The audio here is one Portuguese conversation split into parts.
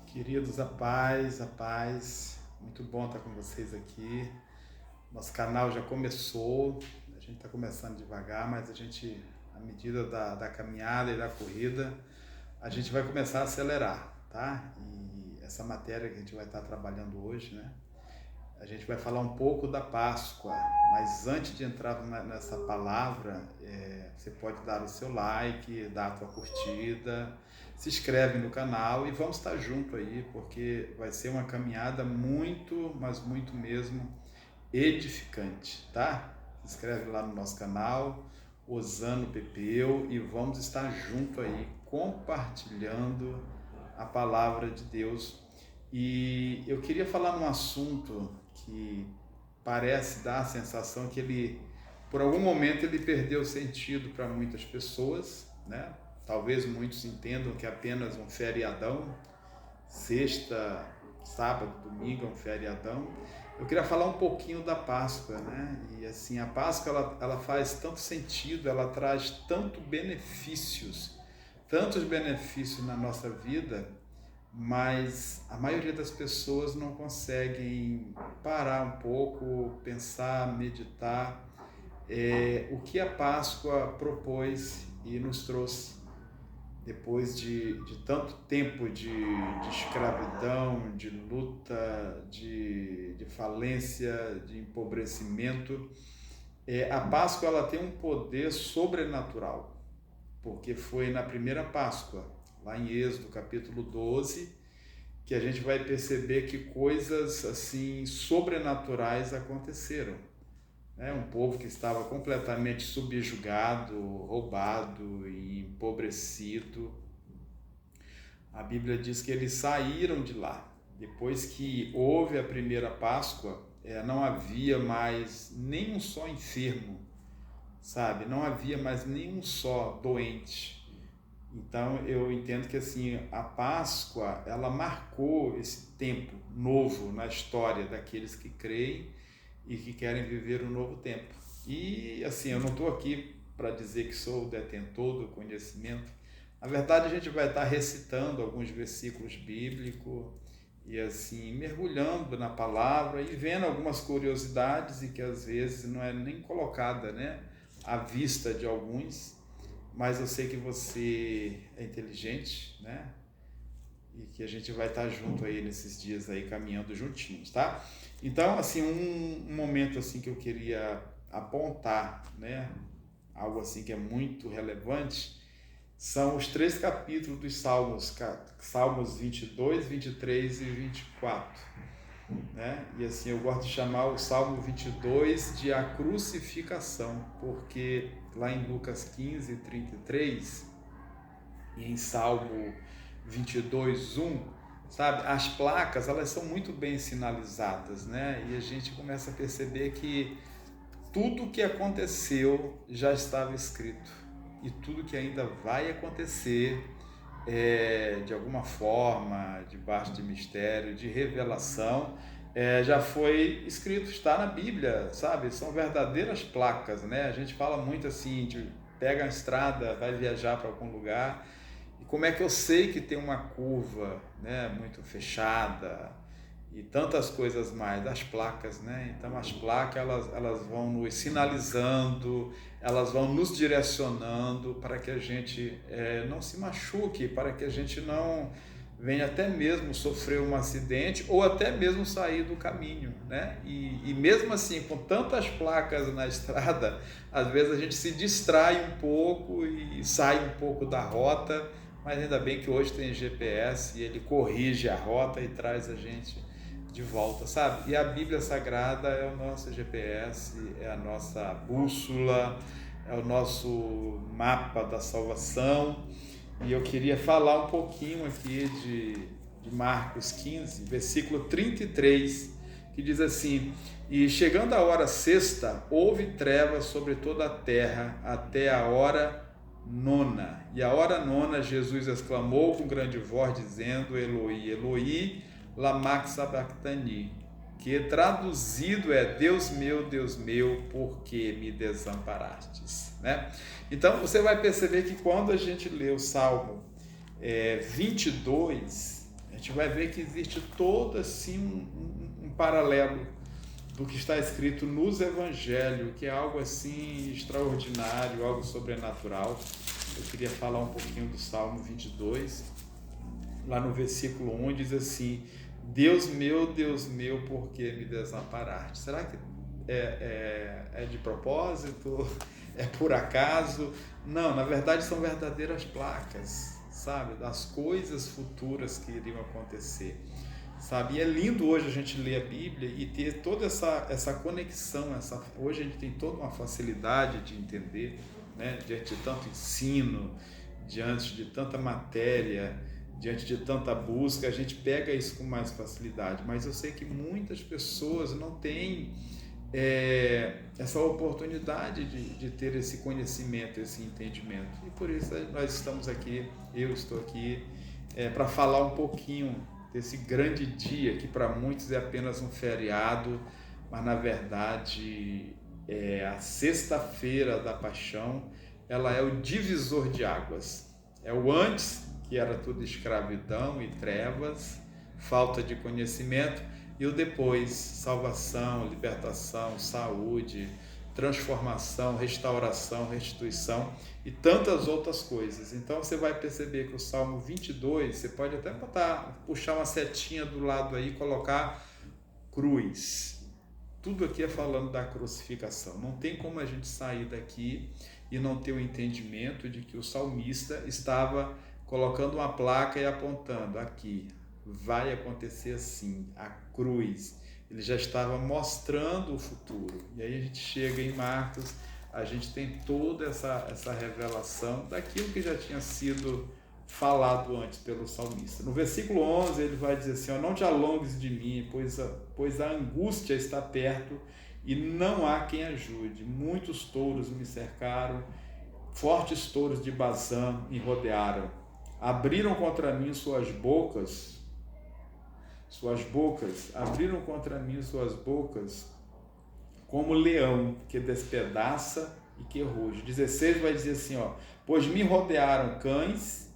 Queridos, a paz, a paz. Muito bom estar com vocês aqui. Nosso canal já começou, a gente está começando devagar, mas à medida da caminhada e da corrida, a gente vai começar a acelerar, tá? E essa matéria que a gente vai estar trabalhando hoje, né? A gente vai falar um pouco da Páscoa, mas antes de entrar nessa palavra, você pode dar o seu like, dar a tua curtida, se inscreve no canal e vamos estar junto aí, porque vai ser uma caminhada muito, mas muito mesmo edificante, tá? Se inscreve lá no nosso canal, Osano Pepeu, e vamos estar junto aí, compartilhando a palavra de Deus. E eu queria falar num assunto que parece dar a sensação que por algum momento, ele perdeu sentido para muitas pessoas, né? Talvez muitos entendam que é apenas um feriadão, sexta, sábado, domingo é um feriadão. Eu queria falar um pouquinho da Páscoa, né? E assim, a Páscoa ela faz tanto sentido, ela traz tantos benefícios na nossa vida, mas a maioria das pessoas não conseguem parar um pouco, pensar, meditar o que a Páscoa propôs e nos trouxe depois de tanto tempo de escravidão, de luta, de falência, de empobrecimento. A Páscoa ela tem um poder sobrenatural, porque foi na primeira Páscoa, lá em Êxodo capítulo 12, que a gente vai perceber que coisas assim sobrenaturais aconteceram. Um povo que estava completamente subjugado, roubado e empobrecido. A Bíblia diz que eles saíram de lá. Depois que houve a primeira Páscoa, não havia mais nenhum só enfermo, sabe? Não havia mais nenhum só doente. Então eu entendo que assim, a Páscoa ela marcou esse tempo novo na história daqueles que creem e que querem viver um novo tempo. E assim, eu não estou aqui para dizer que sou o detentor do conhecimento. Na verdade, a gente vai estar recitando alguns versículos bíblicos e assim, mergulhando na palavra e vendo algumas curiosidades e que às vezes não é nem colocada, né, à vista de alguns, mas eu sei que você é inteligente, né? E que a gente vai estar junto aí nesses dias aí, caminhando juntinhos, tá? Então, assim, um momento assim que eu queria apontar, né? Algo assim que é muito relevante, são os 3 capítulos dos Salmos, Salmos 22, 23 e 24, né? E assim, eu gosto de chamar o Salmo 22 de a crucificação, porque lá em Lucas 15, 33 e em Salmo 22, 1, sabe? As placas, elas são muito bem sinalizadas, né? E a gente começa a perceber que tudo o que aconteceu já estava escrito e tudo que ainda vai acontecer de alguma forma, debaixo de mistério, de revelação, já foi escrito, está na Bíblia, sabe? São verdadeiras placas, né? A gente fala muito assim, de pega a estrada, vai viajar para algum lugar, e como é que eu sei que tem uma curva, né, muito fechada e tantas coisas mais, as placas, né? Então as placas elas vão nos sinalizando, elas vão nos direcionando para que a gente não se machuque, para que a gente não venha até mesmo sofrer um acidente ou até mesmo sair do caminho, né? E mesmo assim, com tantas placas na estrada, às vezes a gente se distrai um pouco e sai um pouco da rota, mas ainda bem que hoje tem GPS e ele corrige a rota e traz a gente de volta, sabe? E a Bíblia Sagrada é o nosso GPS, é a nossa bússola, é o nosso mapa da salvação. E eu queria falar um pouquinho aqui de Marcos 15, versículo 33, que diz assim: e chegando a hora sexta, houve trevas sobre toda a terra até a hora nona. E a hora nona, Jesus exclamou com grande voz, dizendo: Eloi, Eloi, lama sabachthani, que traduzido é: Deus meu, por que me desamparastes? Né? Então você vai perceber que quando a gente lê o Salmo 22, A gente vai ver que existe todo assim um paralelo do que está escrito nos evangelhos, que é algo assim extraordinário, algo sobrenatural. Eu queria falar um pouquinho do Salmo 22, lá no versículo 1 diz assim: Deus meu, por que me desamparaste? Será que é de propósito? É por acaso? Não, na verdade são verdadeiras placas, sabe? Das coisas futuras que iriam acontecer, sabe? E é lindo hoje a gente ler a Bíblia e ter toda essa conexão. Hoje a gente tem toda uma facilidade de entender, né? Diante de tanto ensino, diante de tanta matéria, diante de tanta busca, a gente pega isso com mais facilidade. Mas eu sei que muitas pessoas não têm essa oportunidade de ter esse conhecimento, esse entendimento. E por isso nós estamos aqui, eu estou aqui, para falar um pouquinho desse grande dia, que para muitos é apenas um feriado, mas na verdade a sexta-feira da paixão, ela é o divisor de águas. É o antes, que era tudo escravidão e trevas, falta de conhecimento, e o depois, salvação, libertação, saúde, transformação, restauração, restituição e tantas outras coisas. Então você vai perceber que o Salmo 22, você pode até puxar uma setinha do lado aí e colocar cruz. Tudo aqui é falando da crucificação. Não tem como a gente sair daqui e não ter o entendimento de que o salmista estava colocando uma placa e apontando aqui, vai acontecer assim, a cruz. Ele já estava mostrando o futuro. E aí a gente chega em Marcos, a gente tem toda essa revelação daquilo que já tinha sido falado antes pelo salmista. No versículo 11 ele vai dizer assim: não te alongues de mim, pois a angústia está perto e não há quem ajude. Muitos touros me cercaram, fortes touros de Bazã me rodearam. Abriram contra mim suas bocas, abriram contra mim suas bocas como leão que despedaça e que ruge. 16 vai dizer assim, pois me rodearam cães,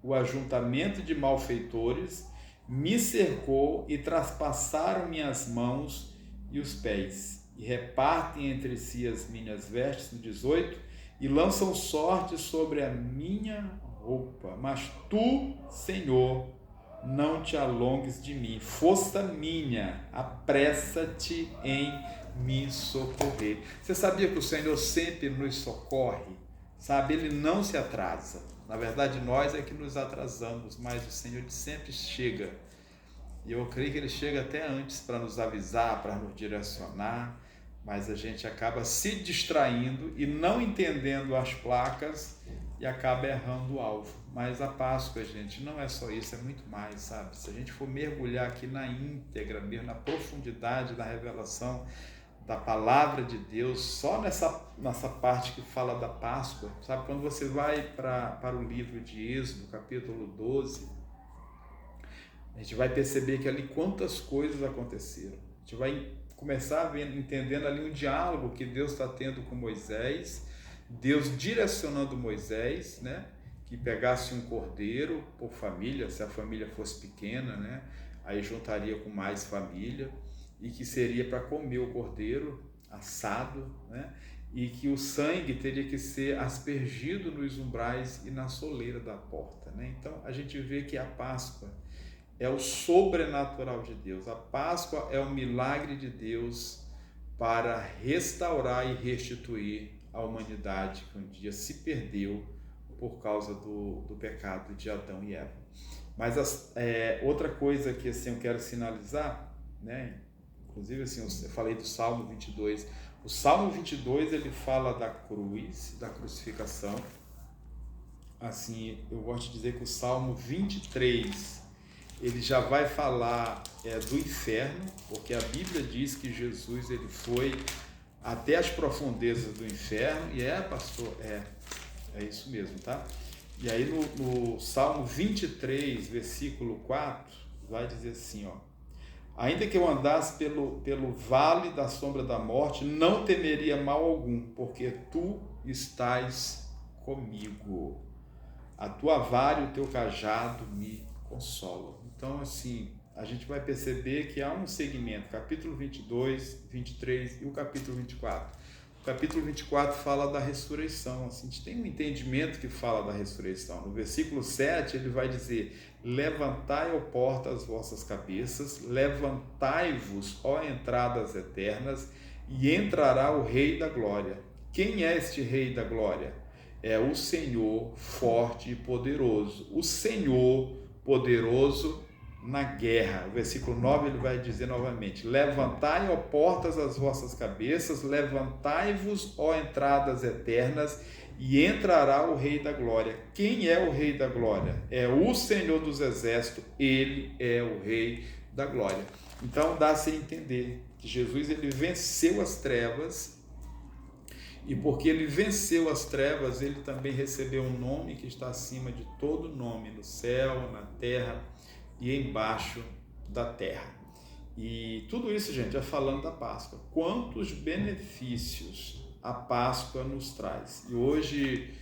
o ajuntamento de malfeitores, me cercou e traspassaram minhas mãos e os pés, e repartem entre si as minhas vestes, no 18, e lançam sorte sobre a minha roupa. Mas tu, Senhor, não te alongues de mim, força minha, apressa-te em me socorrer. Você sabia que o Senhor sempre nos socorre? Sabe, Ele não se atrasa. Na verdade, nós é que nos atrasamos, mas o Senhor sempre chega. E eu creio que Ele chega até antes para nos avisar, para nos direcionar, mas a gente acaba se distraindo e não entendendo as placas e acaba errando o alvo. Mas a Páscoa, gente, não é só isso, é muito mais, sabe? Se a gente for mergulhar aqui na íntegra, mesmo na profundidade da revelação da palavra de Deus, só nessa parte que fala da Páscoa, sabe? Quando você vai para o livro de Êxodo, capítulo 12, a gente vai perceber que ali quantas coisas aconteceram. A gente vai começar entendendo ali um diálogo que Deus está tendo com Moisés, Deus direcionando Moisés, né? Que pegasse um cordeiro por família, se a família fosse pequena, né? Aí juntaria com mais família, e que seria para comer o cordeiro assado, né? E que o sangue teria que ser aspergido nos umbrais e na soleira da porta, né? Então a gente vê que a Páscoa é o sobrenatural de Deus. A Páscoa é o milagre de Deus para restaurar e restituir a humanidade que um dia se perdeu por causa do pecado de Adão e Eva. Mas outra coisa que assim, eu quero sinalizar, né? Inclusive assim, eu falei do Salmo 22. O Salmo 22 ele fala da cruz, da crucificação. Assim, eu gosto de dizer que o Salmo 23 ele já vai falar do inferno, porque a Bíblia diz que Jesus ele foi até as profundezas do inferno, e pastor, é isso mesmo, tá? E aí no Salmo 23, versículo 4, vai dizer assim, ainda que eu andasse pelo vale da sombra da morte, não temeria mal algum, porque tu estás comigo. A tua vara e o teu cajado me consolam. Então, assim, a gente vai perceber que há um segmento, capítulo 22, 23 e o capítulo 24. O capítulo 24 fala da ressurreição. Assim, a gente tem um entendimento que fala da ressurreição. No versículo 7, ele vai dizer: levantai, ó porta, as vossas cabeças, levantai-vos, ó entradas eternas, e entrará o Rei da Glória. Quem é este Rei da Glória? É o Senhor forte e poderoso. O Senhor poderoso na guerra. O versículo 9 ele vai dizer novamente: levantai, ó portas, as vossas cabeças, levantai-vos, ó entradas eternas, e entrará o Rei da Glória. Quem é o Rei da Glória? É o Senhor dos Exércitos, ele é o Rei da Glória. Então dá-se a entender que Jesus ele venceu as trevas, e porque ele venceu as trevas, ele também recebeu um nome que está acima de todo nome, no céu, na terra e embaixo da terra. E tudo isso, gente, é falando da Páscoa. Quantos benefícios a Páscoa nos traz. E hoje,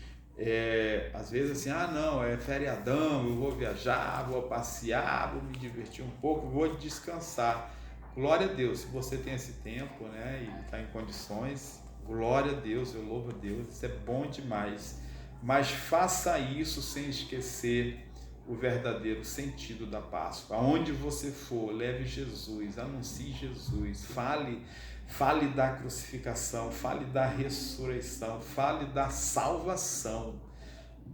às vezes assim, não, é feriadão, eu vou viajar, vou passear, vou me divertir um pouco, vou descansar. Glória a Deus, se você tem esse tempo, né, e está em condições, glória a Deus, eu louvo a Deus, isso é bom demais. Mas faça isso sem esquecer o verdadeiro sentido da Páscoa. Aonde você for, leve Jesus, anuncie Jesus, fale da crucificação, fale da ressurreição, fale da salvação,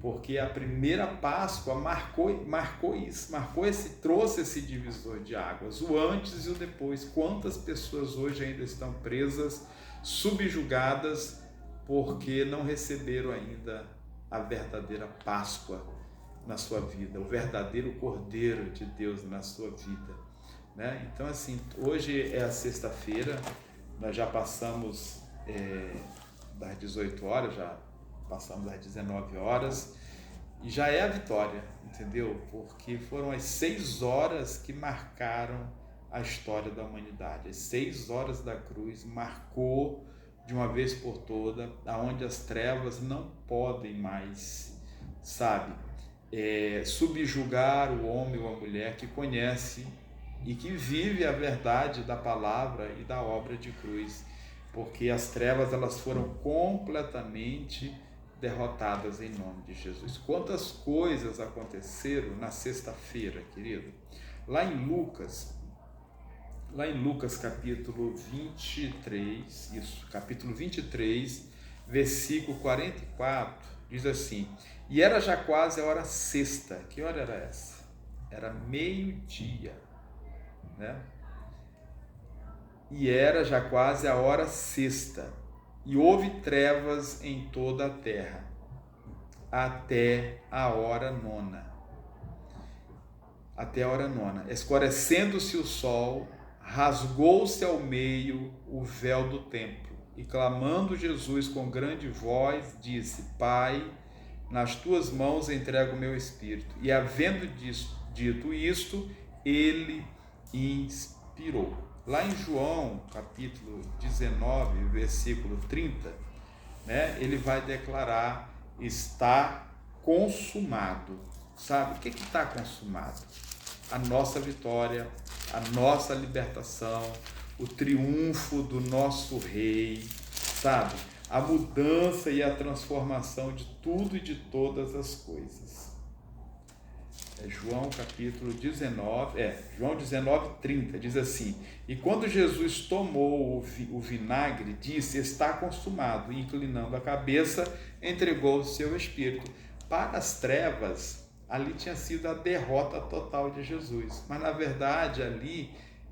porque a primeira Páscoa marcou isso, trouxe esse divisor de águas, o antes e o depois. Quantas pessoas hoje ainda estão presas, subjugadas, porque não receberam ainda a verdadeira Páscoa na sua vida, o verdadeiro Cordeiro de Deus na sua vida, né? Então, assim, hoje é a sexta-feira, nós já passamos das 18 horas, já passamos das 19 horas, e já é a vitória, entendeu? Porque foram as 6 horas que marcaram a história da humanidade. As 6 horas da cruz marcou de uma vez por toda, aonde as trevas não podem mais, subjugar o homem ou a mulher que conhece e que vive a verdade da palavra e da obra de cruz, porque as trevas elas foram completamente derrotadas em nome de Jesus. Quantas coisas aconteceram na sexta-feira, querido? Lá em Lucas capítulo 23, capítulo 23, versículo 44, diz assim: e era já quase a hora sexta. Que hora era essa? Era meio-dia, né? E era já quase a hora sexta, e houve trevas em toda a terra, até a hora nona. Escurecendo-se o sol, rasgou-se ao meio o véu do templo, e clamando Jesus com grande voz, disse: Pai, nas tuas mãos entrego o meu espírito. E havendo dito isto, ele expirou. Lá em João, capítulo 19, versículo 30, né, ele vai declarar: está consumado. Sabe o que está consumado? A nossa vitória, a nossa libertação, o triunfo do nosso rei, sabe? A mudança e a transformação de tudo e de todas as coisas. João capítulo 19, João 19:30, diz assim: e quando Jesus tomou o vinagre, disse: está consumado, e inclinando a cabeça, entregou o seu espírito. Para as trevas, ali tinha sido a derrota total de Jesus, mas na verdade ali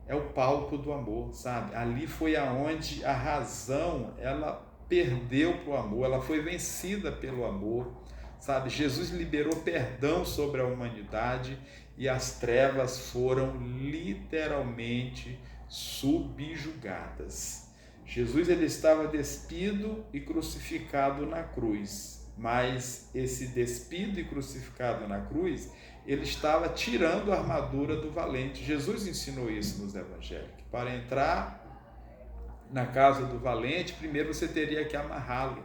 é o palco do amor, sabe? Ali foi aonde a razão, ela perdeu para o amor, ela foi vencida pelo amor, sabe? Jesus liberou perdão sobre a humanidade e as trevas foram literalmente subjugadas. Jesus ele estava despido e crucificado na cruz, mas esse despido e crucificado na cruz, ele estava tirando a armadura do valente. Jesus ensinou isso nos evangelhos, que para entrar na casa do valente, primeiro você teria que amarrá-lo,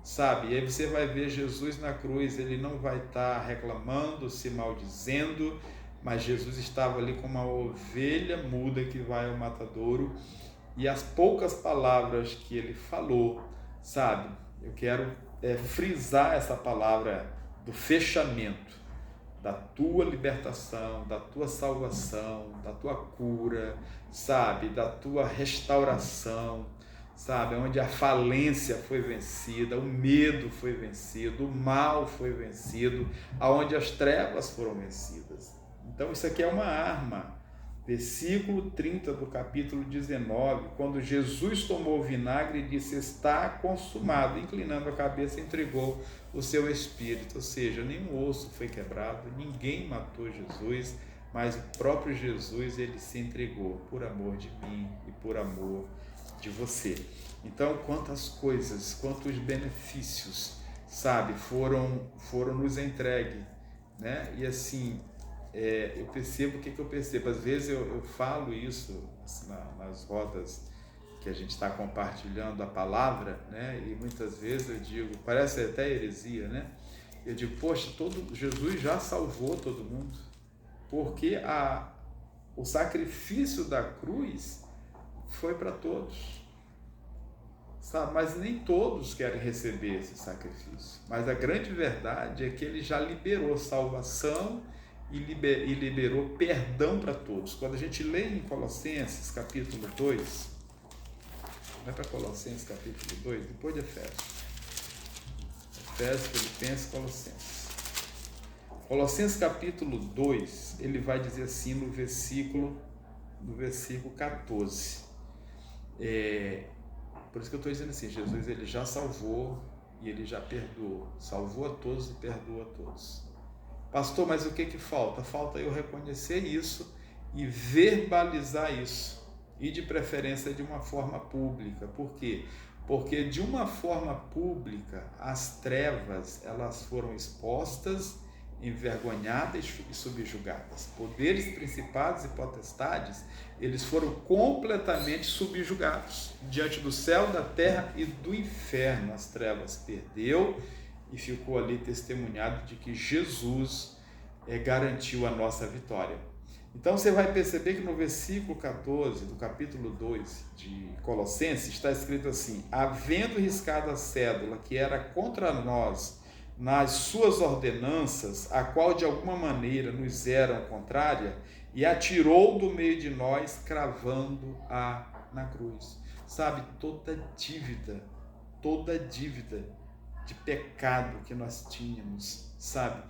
sabe? E aí você vai ver Jesus na cruz, ele não vai estar reclamando, se maldizendo, mas Jesus estava ali como uma ovelha muda que vai ao matadouro, e as poucas palavras que ele falou, sabe? Eu quero frisar essa palavra do fechamento, da tua libertação, da tua salvação, da tua cura, sabe? Da tua restauração, sabe? Onde a falência foi vencida, o medo foi vencido, o mal foi vencido, aonde as trevas foram vencidas. Então isso aqui é uma arma. Versículo 30 do capítulo 19, quando Jesus tomou o vinagre e disse: está consumado, inclinando a cabeça, entregou o seu espírito. Ou seja, nenhum osso foi quebrado, ninguém matou Jesus, mas o próprio Jesus, ele se entregou por amor de mim e por amor de você. Então, quantas coisas, quantos benefícios, sabe, foram nos entregues, né? E assim, eu percebo, o que eu percebo? Às vezes eu falo isso assim, nas rodas que a gente está compartilhando a palavra, né? E muitas vezes eu digo, parece até heresia, né? Eu digo, poxa, Jesus já salvou todo mundo, porque o sacrifício da cruz foi para todos, sabe? Mas nem todos querem receber esse sacrifício. Mas a grande verdade é que ele já liberou salvação e liberou perdão para todos. Quando a gente lê em Colossenses capítulo 2, vai para Colossenses capítulo 2, depois de Efésios. Efésios, Filipenses, Colossenses. Colossenses capítulo 2, ele vai dizer assim no versículo 14. Por isso que eu estou dizendo assim, Jesus ele já salvou e ele já perdoou. Salvou a todos e perdoa a todos. Pastor, mas o que falta? Falta eu reconhecer isso e verbalizar isso. E de preferência de uma forma pública. Por quê? Porque de uma forma pública as trevas elas foram expostas, envergonhadas e subjugadas. Poderes, principados e potestades, eles foram completamente subjugados. Diante do céu, da terra e do inferno, as trevas perdeu e ficou ali testemunhado de que Jesus garantiu a nossa vitória. Então você vai perceber que no versículo 14 do capítulo 2 de Colossenses está escrito assim: havendo riscado a cédula que era contra nós nas suas ordenanças, a qual de alguma maneira nos eram contrária, e atirou do meio de nós, cravando-a na cruz. Sabe, toda dívida de pecado que nós tínhamos, sabe,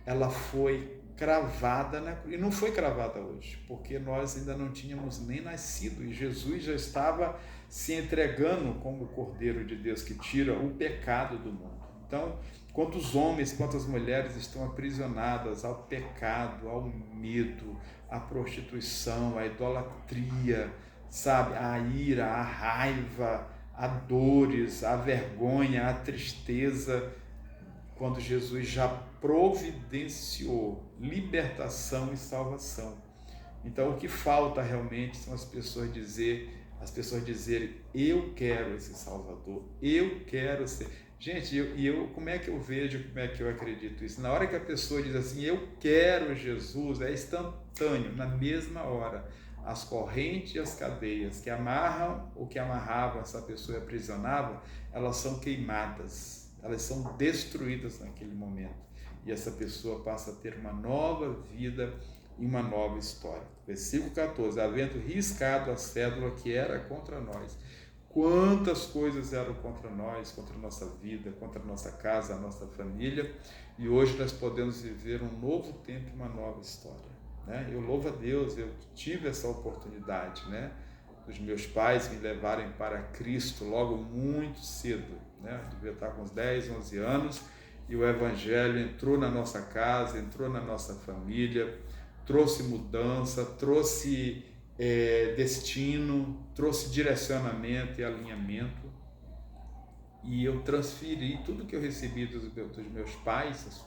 ela foi cravada na cruz. E não foi cravada hoje, porque nós ainda não tínhamos nem nascido, e Jesus já estava se entregando como o Cordeiro de Deus que tira o pecado do mundo. Então, quantos homens, quantas mulheres estão aprisionadas ao pecado, ao medo, à prostituição, à idolatria, sabe, à ira, à raiva, a dores, a vergonha, a tristeza, quando Jesus já providenciou libertação e salvação. Então o que falta realmente são as pessoas dizerem, eu quero esse Salvador, eu quero ser. Gente, como é que eu vejo, como é que eu acredito isso? Na hora que a pessoa diz assim, eu quero Jesus, é instantâneo, na mesma hora. As correntes e as cadeias que amarram ou que amarravam essa pessoa e aprisionavam, elas são queimadas, elas são destruídas naquele momento. E essa pessoa passa a ter uma nova vida e uma nova história. Versículo 14, havendo riscado a cédula que era contra nós. Quantas coisas eram contra nós, contra a nossa vida, contra a nossa casa, a nossa família, e hoje nós podemos viver um novo tempo e uma nova história. Eu louvo a Deus, eu tive essa oportunidade, dos meus pais me levarem para Cristo logo muito cedo, devia estar com uns 10, 11 anos, e o Evangelho entrou na nossa casa, entrou na nossa família, trouxe mudança, trouxe destino, trouxe direcionamento e alinhamento, e eu transferi tudo que eu recebi dos meus pais,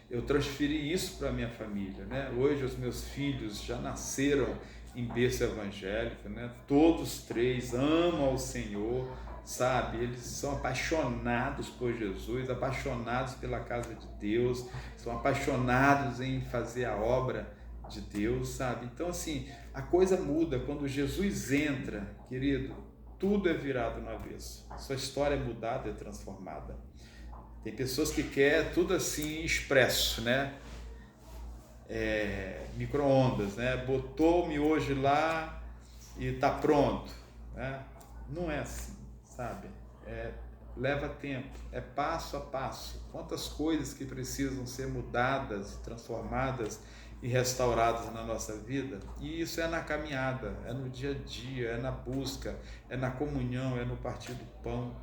eu transferi isso para a minha família, Hoje os meus filhos já nasceram em berço evangélico, Todos três amam ao Senhor, sabe? Eles são apaixonados por Jesus, apaixonados pela casa de Deus, são apaixonados em fazer a obra de Deus, sabe? Então, assim, a coisa muda quando Jesus entra, querido, tudo é virado no avesso. Sua história é mudada, é transformada. Tem pessoas que querem tudo assim expresso, né? Micro-ondas, né? Botou o miojo lá e tá pronto, né? Não é assim, sabe? Leva tempo, é passo a passo. Quantas coisas que precisam ser mudadas, transformadas e restauradas na nossa vida, e isso é na caminhada, é no dia a dia, é na busca, é na comunhão, é no partir do pão,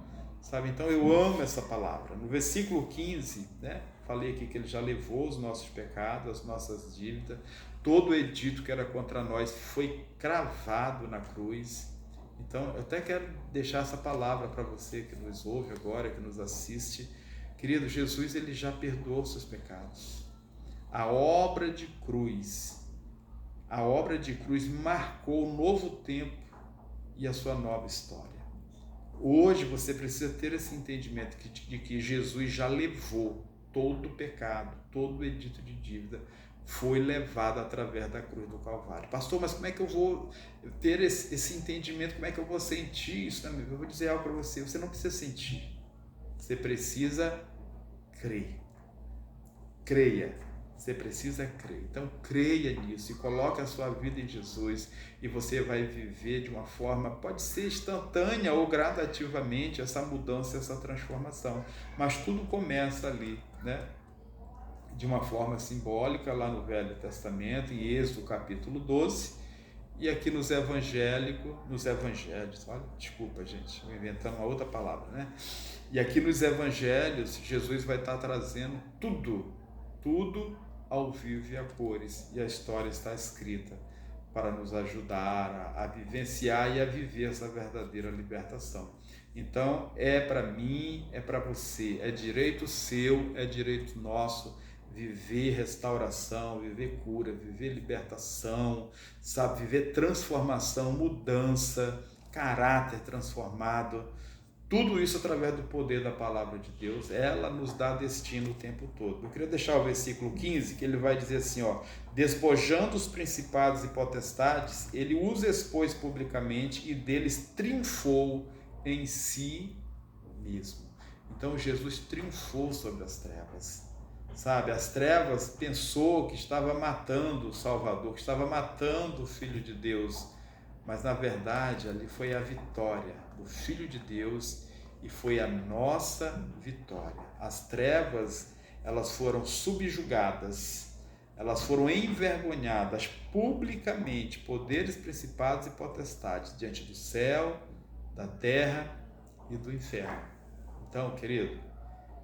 sabe? Então eu amo essa palavra. No versículo 15, né? Falei aqui que ele já levou os nossos pecados, as nossas dívidas, todo o edito que era contra nós foi cravado na cruz. Então, eu até quero deixar essa palavra para você que nos ouve agora, que nos assiste. Querido, Jesus, ele já perdoou seus pecados. A obra de cruz marcou um novo tempo e a sua nova história. Hoje você precisa ter esse entendimento de que Jesus já levou todo o pecado, todo o edito de dívida, foi levado através da cruz do Calvário. Pastor, mas como é que eu vou ter esse entendimento? Como é que eu vou sentir isso? Eu vou dizer algo para você. Você não precisa sentir. Você precisa crer. Creia. Você precisa crer. Então, creia nisso e coloque a sua vida em Jesus e você vai viver de uma forma, pode ser instantânea ou gradativamente, essa mudança, essa transformação. Mas tudo começa ali, né? De uma forma simbólica lá no Velho Testamento, em Êxodo capítulo 12, e aqui nos evangelhos, olha, desculpa gente, estou inventando uma outra palavra, né? E aqui nos evangelhos, Jesus vai estar trazendo tudo ao vivo e a cores, e a história está escrita para nos ajudar a vivenciar e a viver essa verdadeira libertação. Então, é para mim, é para você, é direito seu, é direito nosso, viver restauração, viver cura, viver libertação, sabe, viver transformação, mudança, caráter transformado, tudo isso através do poder da palavra de Deus. Ela nos dá destino o tempo todo. Eu queria deixar o versículo 15, que ele vai dizer assim, ó, despojando os principados e potestades, ele os expôs publicamente e deles triunfou em si mesmo. Então Jesus triunfou sobre as trevas. Sabe, as trevas pensou que estava matando o Salvador, que estava matando o Filho de Deus, mas na verdade ali foi a vitória do Filho de Deus e foi a nossa vitória. As trevas, elas foram subjugadas, elas foram envergonhadas publicamente, poderes, principados e potestades, diante do céu, da terra e do inferno. Então, querido,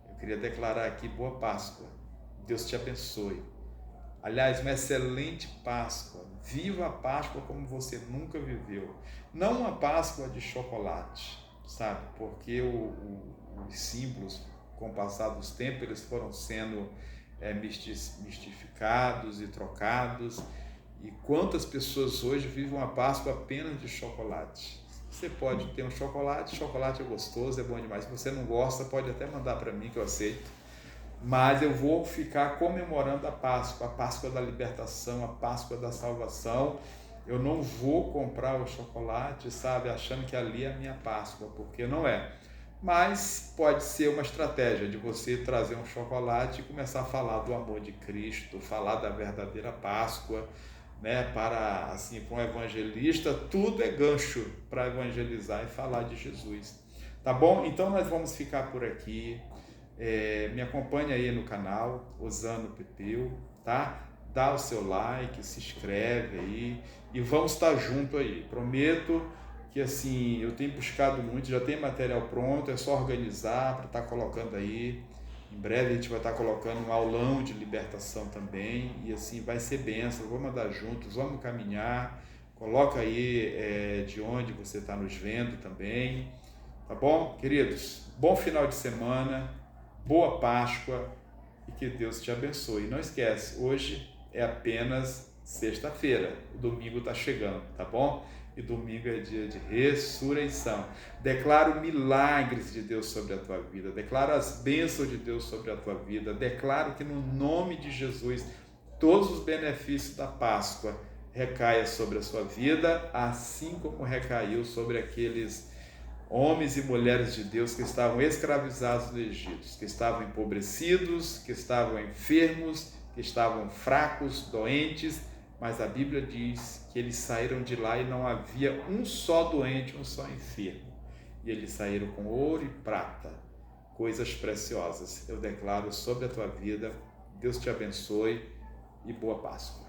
eu queria declarar aqui boa Páscoa. Deus te abençoe. Aliás, uma excelente Páscoa. Viva a Páscoa como você nunca viveu. Não uma Páscoa de chocolate, sabe? Porque os símbolos, com o passar dos tempos, eles foram sendo mistificados e trocados. E quantas pessoas hoje vivem uma Páscoa apenas de chocolate? Você pode ter um chocolate é gostoso, é bom demais. Se você não gosta, pode até mandar para mim que eu aceito. Mas eu vou ficar comemorando a Páscoa da libertação, a Páscoa da salvação. Eu não vou comprar o chocolate, sabe, achando que ali é a minha Páscoa, porque não é. Mas pode ser uma estratégia de você trazer um chocolate e começar a falar do amor de Cristo, falar da verdadeira Páscoa, né? Para, assim, para um evangelista, tudo é gancho para evangelizar e falar de Jesus. Tá bom? Então nós vamos ficar por aqui. Me acompanha aí no canal Osano Pepeu, tá? Dá o seu like, se inscreve aí e vamos estar junto aí. Prometo que assim, eu tenho buscado muito, já tem material pronto, é só organizar para estar colocando aí. Em breve a gente vai estar colocando um aulão de libertação também e assim vai ser bênção. Vamos andar juntos, vamos caminhar. Coloca aí de onde você está nos vendo também, tá bom? Queridos, bom final de semana. Boa Páscoa e que Deus te abençoe. Não esquece, hoje é apenas sexta-feira, o domingo está chegando, tá bom? E domingo é dia de ressurreição. Declaro milagres de Deus sobre a tua vida, declaro as bênçãos de Deus sobre a tua vida, declaro que no nome de Jesus todos os benefícios da Páscoa recaia sobre a sua vida, assim como recaiu sobre aqueles homens e mulheres de Deus que estavam escravizados no Egito, que estavam empobrecidos, que estavam enfermos, que estavam fracos, doentes, mas a Bíblia diz que eles saíram de lá e não havia um só doente, um só enfermo. E eles saíram com ouro e prata, coisas preciosas. Eu declaro sobre a tua vida, Deus te abençoe e boa Páscoa.